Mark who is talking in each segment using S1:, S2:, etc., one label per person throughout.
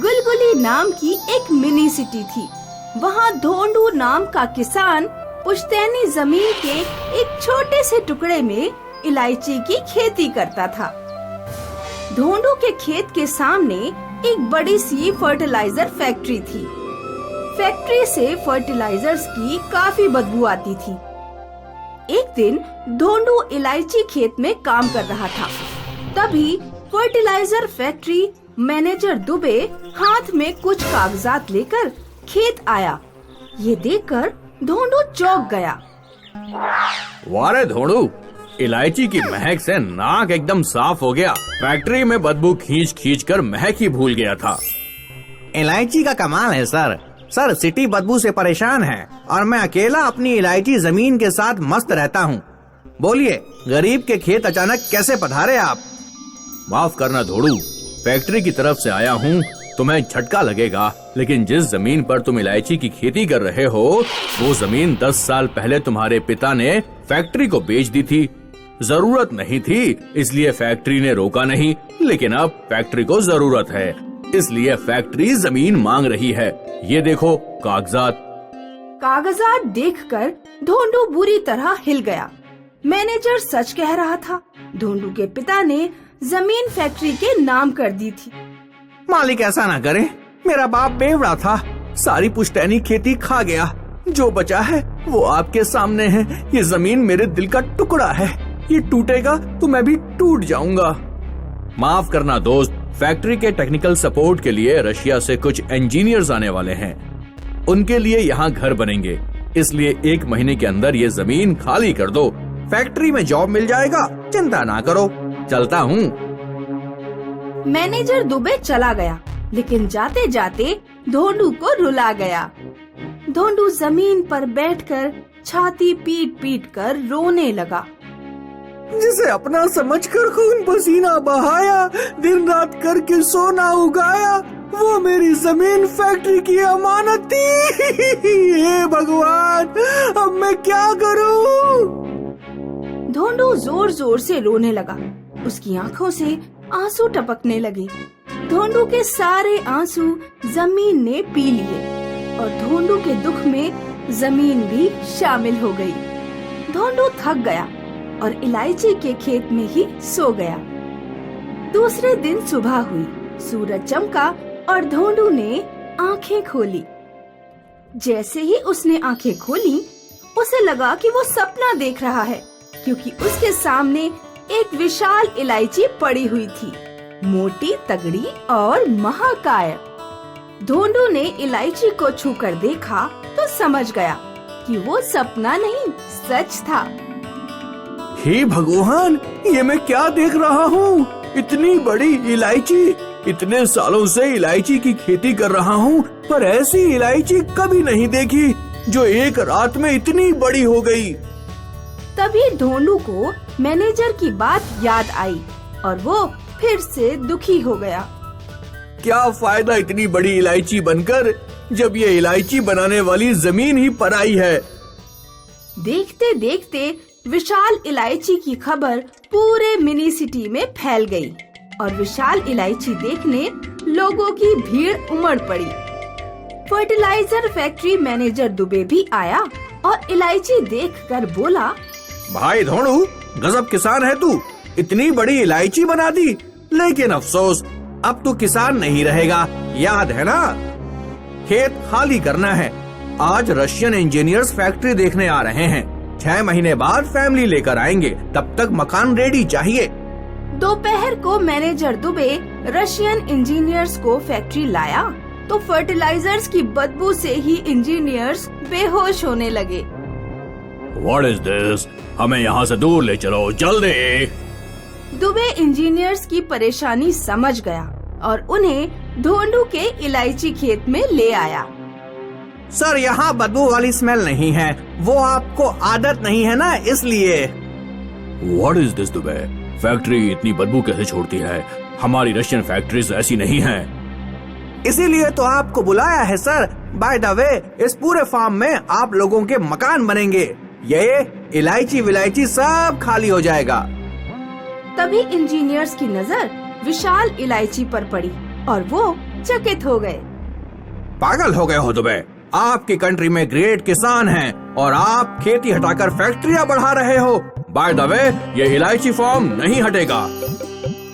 S1: गुलगुली नाम की एक मिनी सिटी थी। वहाँ धोंडू नाम का किसान पुश्तैनी जमीन के एक छोटे से टुकड़े में इलायची की खेती करता था। धोंडू के खेत के सामने एक बड़ी सी फर्टिलाइजर फैक्ट्री थी। फैक्ट्री से फर्टिलाइजर्स की काफी बदबू आती थी। एक दिन धोंडू इलायची खेत में काम कर रहा था। तभी फर्टिलाइजर फैक्ट्री मैनेजर दुबे हाथ में कुछ कागजात लेकर खेत आया। ये देखकर धोंडू चौंक गया।
S2: वाह रे धोंडू, इलायची की महक से नाक एकदम साफ हो गया। फैक्ट्री में बदबू खींच खींच कर महक ही भूल गया था।
S3: इलायची का कमाल है सर। सिटी बदबू से परेशान है और मैं अकेला अपनी इलायची जमीन के साथ मस्त रहता हूँ। बोलिए, गरीब के खेत अचानक कैसे पधारे आप?
S2: माफ करना धोंडू, फैक्ट्री की तरफ से आया हूँ, तुम्हें झटका लगेगा, लेकिन जिस जमीन पर तुम इलायची की खेती कर रहे हो वो जमीन 10 साल पहले तुम्हारे पिता ने फैक्ट्री को बेच दी थी। जरूरत नहीं थी इसलिए फैक्ट्री ने रोका नहीं, लेकिन अब फैक्ट्री को जरूरत है इसलिए फैक्ट्री जमीन मांग रही है। ये देखो
S1: कागजात देखकर धोंडू बुरी तरह हिल गया। मैनेजर सच कह रहा था। धोंडू के पिता ने जमीन फैक्ट्री के नाम कर दी थी।
S3: मालिक ऐसा ना करे, मेरा बाप बेवड़ा था, सारी पुश्तैनी खेती खा गया। जो बचा है वो आपके सामने है। ये जमीन मेरे दिल का टुकड़ा है, ये टूटेगा तो मैं भी टूट जाऊंगा।
S2: माफ करना दोस्त, फैक्ट्री के टेक्निकल सपोर्ट के लिए रशिया से कुछ इंजीनियर्स आने वाले हैं। उनके लिए यहाँ घर बनेंगे, इसलिए 1 महीने के अंदर ये जमीन खाली कर दो।
S3: फैक्ट्री में जॉब मिल जाएगा, चिंता ना करो, चलता हूँ।
S1: मैनेजर दुबे चला गया, लेकिन जाते जाते धोंडू को रुला गया। धोंडू जमीन पर बैठकर छाती पीट पीट कर रोने लगा।
S3: जिसे अपना समझकर खून पसीना बहाया, दिन रात करके सोना उगाया, वो मेरी जमीन फैक्ट्री की अमानत थी। हे भगवान, अब मैं क्या करूं?
S1: धोंडू जोर जोर से रोने लगा। उसकी आंखों से आंसू टपकने लगे। धोंडू के सारे आंसू जमीन ने पी लिए और धोंडू के दुख में जमीन भी शामिल हो गई। धोंडू थक गया और इलायची के खेत में ही सो गया। दूसरे दिन सुबह हुई, सूरज चमका और धोंडू ने आंखें खोली। जैसे ही उसने आंखें खोली, उसे लगा कि वो सपना देख रहा है, क्योंकि उसके सामने एक विशाल इलायची पड़ी हुई थी, मोटी, तगड़ी और महाकाय। धोंडू ने इलायची को छूकर देखा तो समझ गया कि वो सपना नहीं, सच था।
S3: हे भगवान, ये मैं क्या देख रहा हूँ? इतनी बड़ी इलायची! इतने सालों से इलायची की खेती कर रहा हूँ, पर ऐसी इलायची कभी नहीं देखी जो एक रात में इतनी बड़ी हो गई।
S1: तभी धोंडू को मैनेजर की बात याद आई और वो फिर से दुखी हो गया।
S3: क्या फायदा इतनी बड़ी इलायची बनकर, जब ये इलायची बनाने वाली जमीन ही पराई है।
S1: देखते देखते विशाल इलायची की खबर पूरे मिनी सिटी में फैल गई और विशाल इलायची देखने लोगों की भीड़ उमड़ पड़ी। फर्टिलाइजर फैक्ट्री मैनेजर दुबे भी आया और इलायची देखकर बोला,
S3: भाई धोंडू, गजब किसान है तू, इतनी बड़ी इलायची बना दी। लेकिन अफसोस, अब तू किसान नहीं रहेगा, याद है ना? खेत खाली करना है। आज रशियन इंजीनियर्स फैक्ट्री देखने आ रहे हैं। 6 महीने बाद फैमिली लेकर आएंगे, तब तक मकान रेडी चाहिए।
S1: दोपहर को मैनेजर दुबे रशियन इंजीनियर्स को फैक्ट्री लाया तो फर्टिलाइजर्स की बदबू से ही इंजीनियर्स बेहोश होने लगे।
S2: What is this? हमें यहाँ से दूर ले चलो, जल्दी।
S1: दुबे इंजीनियर्स की परेशानी समझ गया और उन्हें धोंडू के इलायची खेत में ले आया।
S3: सर, यहाँ बदबू वाली स्मेल नहीं है, वो आपको आदत नहीं है ना, इसलिए।
S2: What is this Dubey? Factory इतनी बदबू कैसे छोड़ती है? हमारी रशियन फैक्ट्रीज ऐसी नहीं हैं।
S3: इसीलिए तो आपको बुलाया है सर। बाय द वे, इस पूरे फार्म में आप लोगों के मकान बनेंगे। ये इलायची विलायची सब खाली हो जाएगा।
S1: तभी इंजीनियर्स की नजर विशाल इलायची पर पड़ी और वो चकित हो गए।
S3: पागल हो गए हो दुबे। आपकी कंट्री में ग्रेट किसान हैं और आप खेती हटाकर फैक्ट्रियां बढ़ा रहे हो। बाय द वे, ये इलायची फार्म नहीं हटेगा।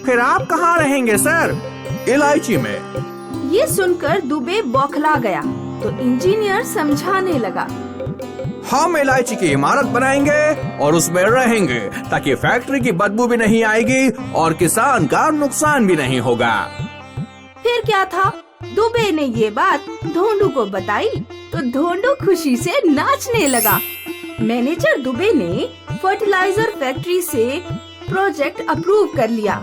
S3: फिर आप कहाँ रहेंगे सर? इलायची में।
S1: ये सुनकर दुबे बौखला गया तो इंजीनियर समझाने लगा।
S3: हम इलायची की इमारत बनाएंगे और उसमें रहेंगे ताकि फैक्ट्री की बदबू भी नहीं आएगी और किसान का नुकसान भी नहीं होगा।
S1: फिर क्या था, दुबे ने ये बात धोंडू को बताई तो धोंडू खुशी से नाचने लगा। मैनेजर दुबे ने फर्टिलाइजर फैक्ट्री से प्रोजेक्ट अप्रूव कर लिया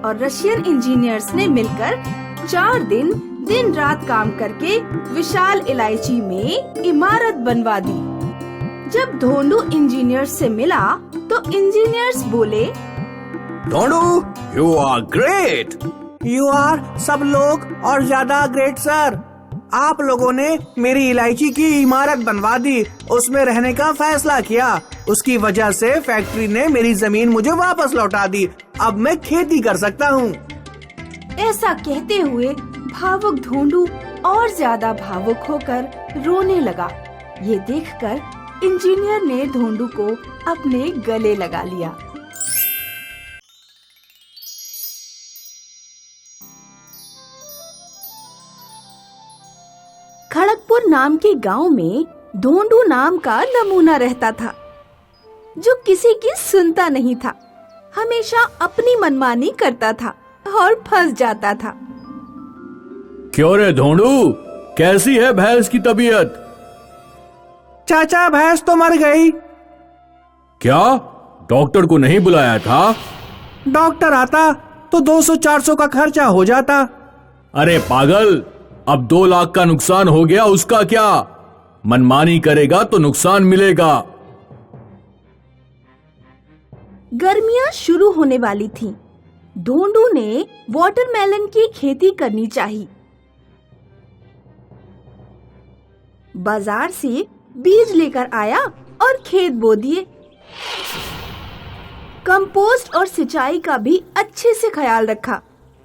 S1: और रशियन इंजीनियर्स ने मिलकर 4 दिन रात काम करके विशाल इलायची में इमारत बनवा दी। जब धोंडू इंजीनियर्स से मिला तो इंजीनियर्स बोले,
S3: Dhondu, you are great. You are सब लोग और ज्यादा ग्रेट सर। आप लोगों ने मेरी इलायची की इमारत बनवा दी, उसमें रहने का फैसला किया। उसकी वजह से फैक्ट्री ने मेरी जमीन मुझे वापस लौटा दी। अब मैं खेती कर सकता हूँ।
S1: ऐसा कहते हुए भावुक धोंडू और ज्यादा भावुक होकर रोने लगा। ये देखकर इंजीनियर ने धोंडू को अपने गले लगा लिया। खड़गपुर नाम के गांव में धोंडू नाम का नमूना रहता था, जो किसी की सुनता नहीं था, हमेशा अपनी मनमानी करता था और फंस जाता था।
S2: क्यों रे धोंडू, कैसी है भैंस की तबीयत?
S3: चाचा, भैंस तो मर गई।
S2: क्या डॉक्टर को नहीं बुलाया था?
S3: डॉक्टर आता तो 200-400 का खर्चा हो जाता।
S2: अरे पागल, अब 2 लाख का नुकसान हो गया, उसका क्या? मनमानी करेगा तो नुकसान मिलेगा।
S1: गर्मियां शुरू होने वाली थीं। धोंडू ने वाटरमेलन की खेती करनी चाहिए। बाजार से बीज लेकर आया और खेत बो दिए। कंपोस्ट और सिंचाई का भी अच्छे से ख्याल रखा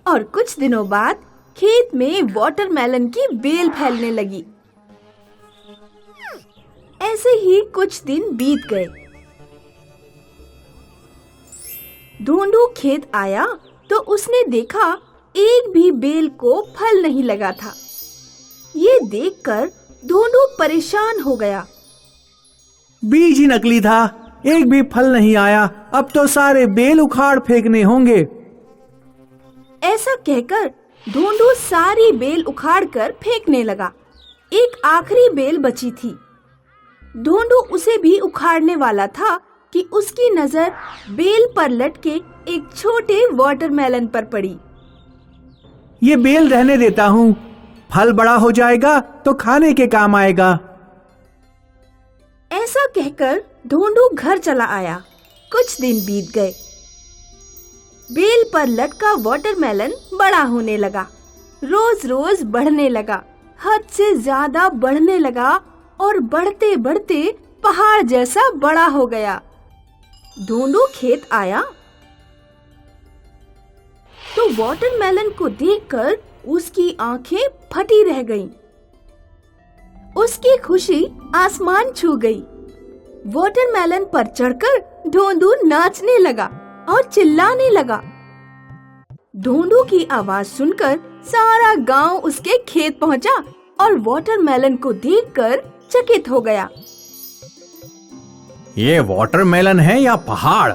S1: और कुछ दिनों बाद खेत में वाटरमेलन की बेल फैलने लगी। ऐसे ही कुछ दिन बीत गए। धोंडू खेत आया तो उसने देखा एक भी बेल को फल नहीं लगा था। ये देखकर धोंडू परेशान हो गया।
S3: बीज ही नकली था, एक भी फल नहीं आया। अब तो सारे बेल उखाड़ फेंकने होंगे।
S1: ऐसा कहकर धोंडू सारी बेल उखाड़कर फेंकने लगा। एक आखिरी बेल बची थी। धोंडू उसे भी उखाड़ने वाला था कि उसकी नजर बेल पर लटके एक छोटे वाटरमेलन पर पड़ी।
S3: ये बेल रहने देता हूँ, फल बड़ा हो जाएगा तो खाने के काम आएगा।
S1: ऐसा कहकर धोंडू घर चला आया। कुछ दिन बीत गए। बेल पर लटका वाटरमेलन बड़ा होने लगा, रोज रोज बढ़ने लगा, हद से ज्यादा बढ़ने लगा और बढ़ते बढ़ते पहाड़ जैसा बड़ा हो गया। धोंडू खेत आया तो वाटरमेलन को देखकर उसकी आंखें फटी रह गईं। उसकी खुशी आसमान छू गई। वाटरमेलन पर चढ़कर धोंडू नाचने लगा और चिल्लाने लगा। धोंडू की आवाज सुनकर सारा गांव उसके खेत पहुंचा और वाटरमेलन को देखकर चकित हो गया।
S3: ये वाटरमेलन है या पहाड़?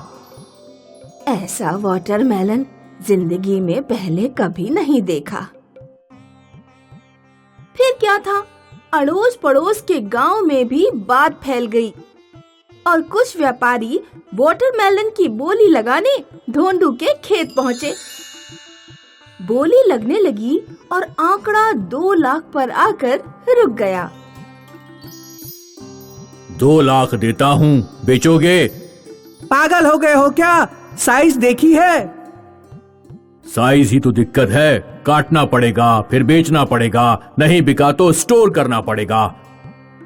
S1: ऐसा वाटरमेलन जिंदगी में पहले कभी नहीं देखा। फिर क्या था, अड़ोस पड़ोस के गांव में भी बात फैल गई और कुछ व्यापारी वाटरमेलन की बोली लगाने धोंडू के खेत पहुंचे। बोली लगने लगी और आंकड़ा 2 लाख पर आकर रुक गया।
S2: 2 लाख देता हूँ, बेचोगे?
S3: पागल हो गए हो क्या? साइज देखी है?
S2: साइज ही तो दिक्कत है, काटना पड़ेगा फिर बेचना पड़ेगा, नहीं बिका तो स्टोर करना पड़ेगा।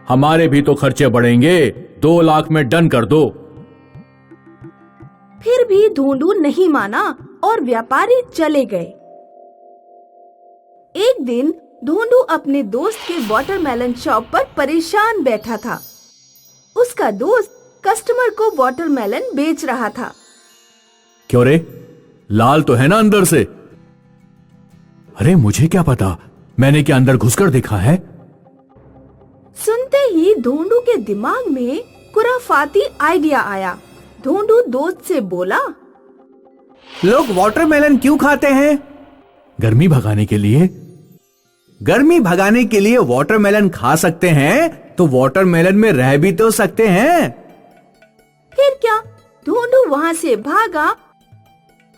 S2: हमारे भी तो खर्चे बढ़ेंगे। 2 लाख में डन कर दो।
S1: फिर भी धोंडू नहीं माना और व्यापारी चले गए। एक दिन ढोंडू अपने दोस्त के वाटरमेलन शॉप पर परेशान बैठा था। उसका दोस्त कस्टमर को वाटरमेलन बेच रहा था।
S2: क्यों रे, लाल तो है ना अंदर से? अरे मुझे क्या पता, मैंने क्या अंदर घुसकर देखा है?
S1: सुनते ही ढोंडू के दिमाग में खुराफाती आइडिया आया। ढोंडू दोस्त से बोला,
S3: लोग वाटरमेलन क्यों खाते हैं?
S2: गर्मी भगाने के लिए।
S3: गर्मी भगाने के लिए वाटरमेलन खा सकते हैं तो वाटरमेलन में रह भी तो सकते हैं।
S1: फिर क्या, ढोंडू वहाँ से भागा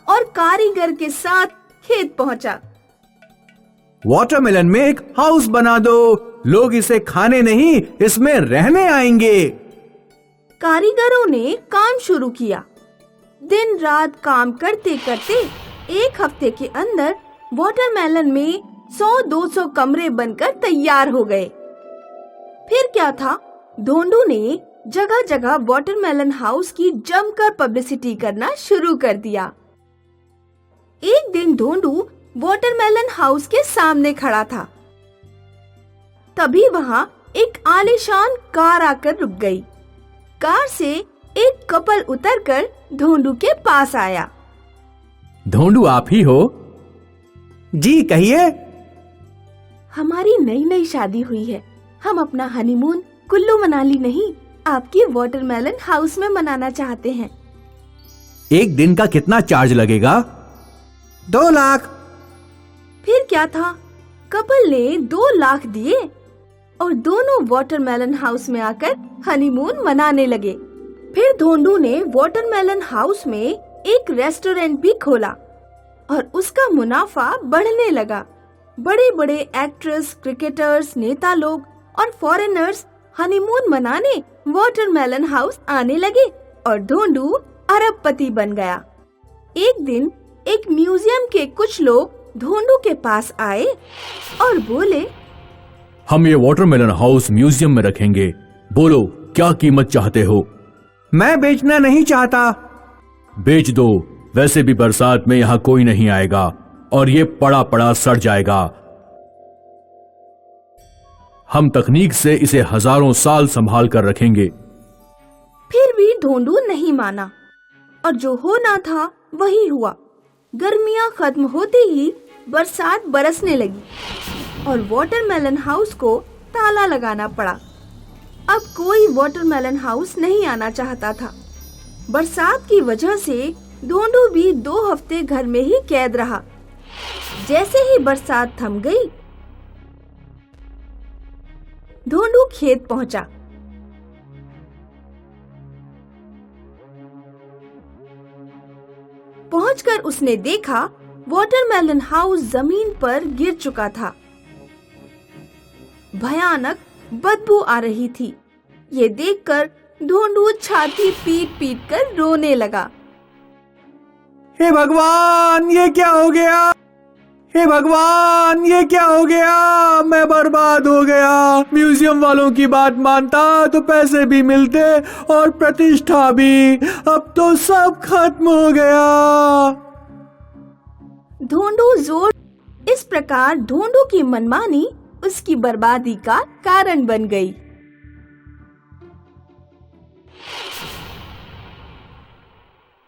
S1: और कारीगर के साथ खेत पहुँचा।
S3: वाटरमेलन में एक हाउस बना दो, लोग इसे खाने नहीं इसमें रहने आएंगे।
S1: कारीगरों ने काम शुरू किया। दिन रात काम करते करते एक हफ्ते के अंदर वाटरमेलन में 100-200 कमरे बनकर तैयार हो गए। फिर क्या था, ढोंडू ने जगह जगह वाटरमेलन हाउस की जमकर पब्लिसिटी करना शुरू कर दिया। एक दिन ढोंडू वाटरमेलन हाउस के सामने खड़ा था। तभी वहाँ एक आलीशान कार आकर रुक गई। कार से एक कपल उतरकर ढोंडू के पास आया।
S2: ढोंडू आप ही हो?
S3: जी कहिए।
S1: हमारी नई नई शादी हुई है। हम अपना हनीमून कुल्लू मनाली नहीं, आपकी वाटरमेलन हाउस में मनाना चाहते हैं।
S3: एक दिन का कितना चार्ज लगेगा? 2 लाख।
S1: फिर क्या था, कपल ने 2 लाख दिए और दोनों वाटरमेलन हाउस में आकर हनीमून मनाने लगे। फिर ढोंडू ने वाटरमेलन हाउस में एक रेस्टोरेंट भी खोला और उसका मुनाफा बढ़ने लगा। बड़े बड़े एक्ट्रेस, क्रिकेटर्स, नेता लोग और फॉरेनर्स हनीमून मनाने वाटरमेलन हाउस आने लगे और ढोंडू अरबपति बन गया। एक दिन एक म्यूजियम के कुछ लोग ढोंडू के पास आए और बोले,
S2: हम ये वाटरमेलन हाउस म्यूजियम में रखेंगे, बोलो क्या कीमत चाहते हो?
S3: मैं बेचना नहीं चाहता।
S2: बेच दो, वैसे भी बरसात में यहाँ कोई नहीं आएगा और ये पड़ा पड़ा सड़ जाएगा। हम तकनीक से इसे हजारों साल संभाल कर रखेंगे।
S1: फिर भी ढोंडू नहीं माना और जो होना था वही हुआ। गर्मियां खत्म होते ही बरसात बरसने लगी और वाटरमेलन हाउस को ताला लगाना पड़ा। अब कोई वाटरमेलन हाउस नहीं आना चाहता था। बरसात की वजह से ढोंडू भी 2 हफ्ते घर में ही कैद रहा। जैसे ही बरसात थम गई, ढोंडू खेत पहुंचा। पहुंचकर उसने देखा वाटरमेलन हाउस जमीन पर गिर चुका था। भयानक बदबू आ रही थी। ये देखकर ढोंडू छाती पीट पीट कर रोने लगा।
S3: हे भगवान, ये क्या हो गया? हे भगवान, ये क्या हो गया? मैं बर्बाद हो गया। म्यूजियम वालों की बात मानता तो पैसे भी मिलते और प्रतिष्ठा भी। अब तो सब खत्म हो गया।
S1: ढोंडू जोर। इस प्रकार ढोंडू की मनमानी उसकी बर्बादी का कारण बन गई।